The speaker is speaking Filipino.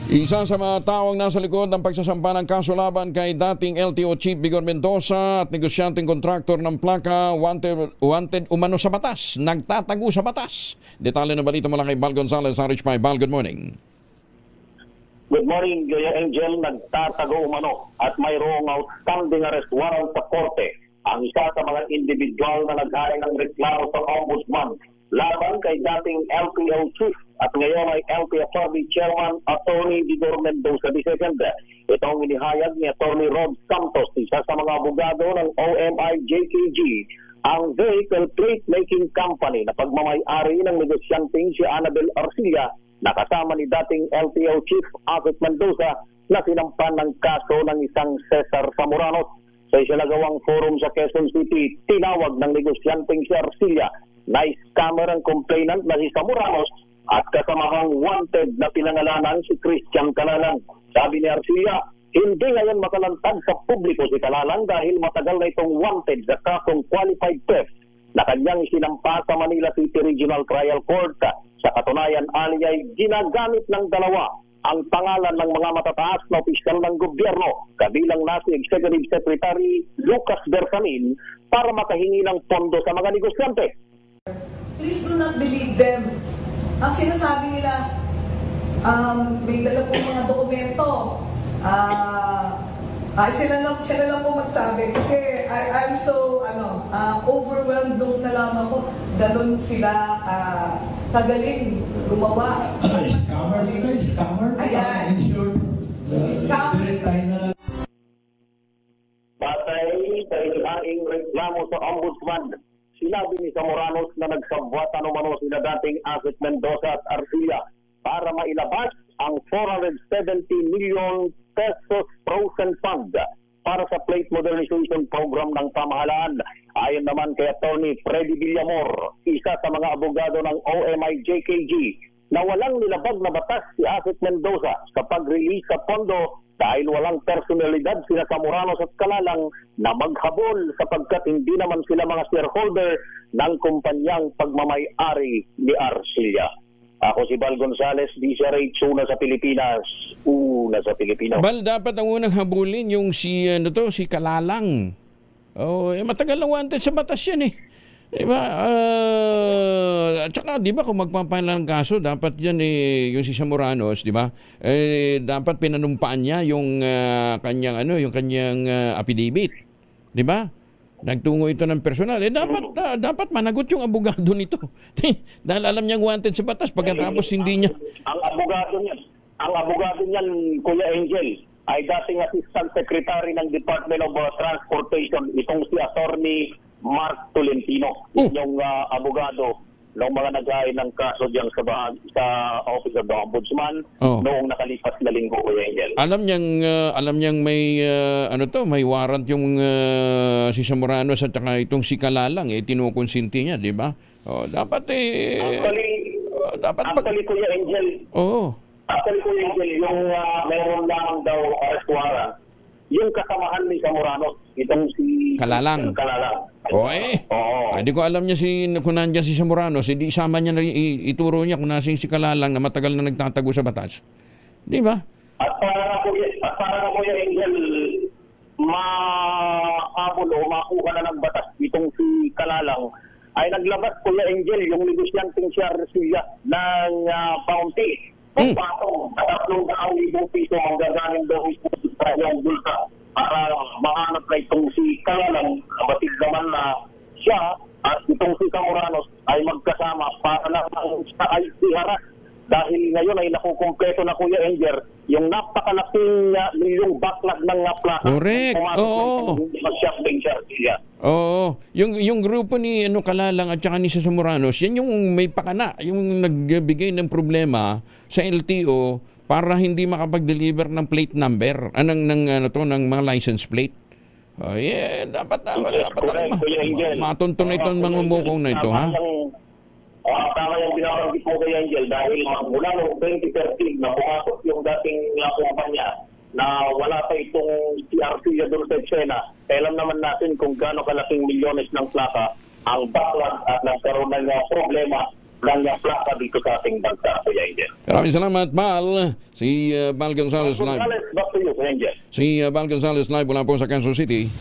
Isa sa mga tawang nasa likod ng pagsasampa ng kaso laban kay dating LTO Chief Vigor Mendoza at negosyanteng kontraktor ng plaka wanted umano sa batas, nagtatago sa batas. Detalye na balita mula kay Bal Gonzalez, RH5. Bal, good morning. Good morning, Gaya Angel. Nagtatago umano at mayroong outstanding arrest warrant sa korte ang isa sa mga individual na naghain ng reklamo sa ombudsman laban kay dating LTO Chief at ngayon ay LTFRB Chairman Attorney Vigor Mendoza II. Itong inihayag ni Attorney Rod Santos, isa sa mga abogado ng OMI-JKG, ang Vehicle Plate Making Company na pagmamay-ari ng negosyanteng si Annabel Arcilla na kasama ni dating LTO Chief Asit Mendoza na sinampan ng kaso ng isang Cesar Zamorano. Sa isinagawang forum sa Quezon City, tinawag ng negosyanteng si Arcilla na scammer ang complainant na si Zamorano at kasamahang wanted na pinangalanan si Christian Calalang. Sabi ni Arcilla, hindi ngayon makalantad sa publiko si Calalang dahil matagal na itong wanted sa kasong qualified theft na kanyang isinampa sa Manila City Regional Trial Court. Sa katunayan, ali ay ginagamit ng dalawa ang pangalan ng mga matataas na opisyal ng gobyerno, kabilang na si Executive Secretary Lucas Bersamin, para makahingi ng pondo sa mga negosyante. Please do not believe them. Ang sinasabi nila, may dala pong mga dokumento. Sila lang po magsabi. Kasi I'm so overwhelmed nung nalaman ko. Ganun sila kagaling gumawa. Scammer sila? Scammer? Ayan. Scammer. Batay sa ilaing reklamo sa ombudsman, sinabi ni Zamorano na nagsabwatan umano sila dating Asit Mendoza at Arcilla para mailabas ang 470 million pesos frozen fund para sa plate modernization program ng pamahalaan. Ayon naman kay Attorney Freddy Villamor, isa sa mga abogado ng OMI-JKG, na walang nilabag na batas si Asit Mendoza sa pag-release sa pondo dahil walang personalidad sila Zamorano at Calalang na maghabol sapagkat hindi naman sila mga shareholder ng kumpanyang pagmamay-ari ni Arcilla. Ako si Bal Gonzalez, DCRH, una sa Pilipinas, una sa Pilipino. Bal, dapat ang unang habulin yung si Calalang. Matagal na wanted sa batas yan eh. Diba? At saka, di ba, kung magpapala ng kaso, dapat yan yung si Zamoranos, di ba? Dapat pinanumpaan niya yung kanyang affidavit. Di ba? Nagtungo ito ng personal. Dapat managot yung abogado nito. Dahil alam niyang wanted sa batas, pagkatapos hindi niya. Ang abogado niyan, Kuya Angel, ay dating Assistant Secretary ng Department of Transportation, itong si Attorney Mark Tolentino, yung abogado ng mga naghain ng kaso diyan sa Office of the Ombudsman noong nakalipas na linggo, Kuya Angel. Alam niyang may may warrant yung si Zamorano at saka itong si Calalang tinukonsinti niya, di ba? Dapat Actually, Kuya Angel. Actually, Kuya Angel, yung meron lang daw arrest warrant, yung kasamahan ni Zamorano, itong si Calalang. Di ko alam niya kung nandiyan si Zamorano, di isama niya na ituro niya kung nasing si Calalang na matagal na nagtatago sa batas. Di ba? At para na Kuya Angel, mahabol o makuha na ng batas itong si Calalang, ay naglabas, Kuya Angel, yung negosyanteng si Arcilla ng bounty. Kung paano, sa 3,000 piso ang gagaling daw sa yung bulsa para mahanap na itong si Calalang, kapatid naman na siya at itong si Zamorano ay magkasama para na siya ay iharap. Dahil ngayon ay nakukumpleto na, Kuya Angel, yung napakalaking yung backlog ng plaka. Correct. Yung grupo ni Calalang at saka ni Zamoranos, yan yung may pakana, yung nagbigay ng problema sa LTO para hindi makapag-deliver ng plate number, ng mga license plate. Dapat matunto na itong mga mukong na ito, ha? Tama yung binabanggit mo, Kuya Angel, dahil mula noong 2013 na pumasok yung dating kumpanya na wala pa itong Arcilla doon sa eksena. Alam naman natin kung gaano kalaking milyones ng plaka ang backlog at nagkaroon ng problema kanyang plaka dito sa ating bansa, Kuya Angel. Maraming salamat, Bal. Si Bal Gonzales live. Gonzales, back to you, Kuya Angel. Si Bal Gonzales live mula po sa Kansas City.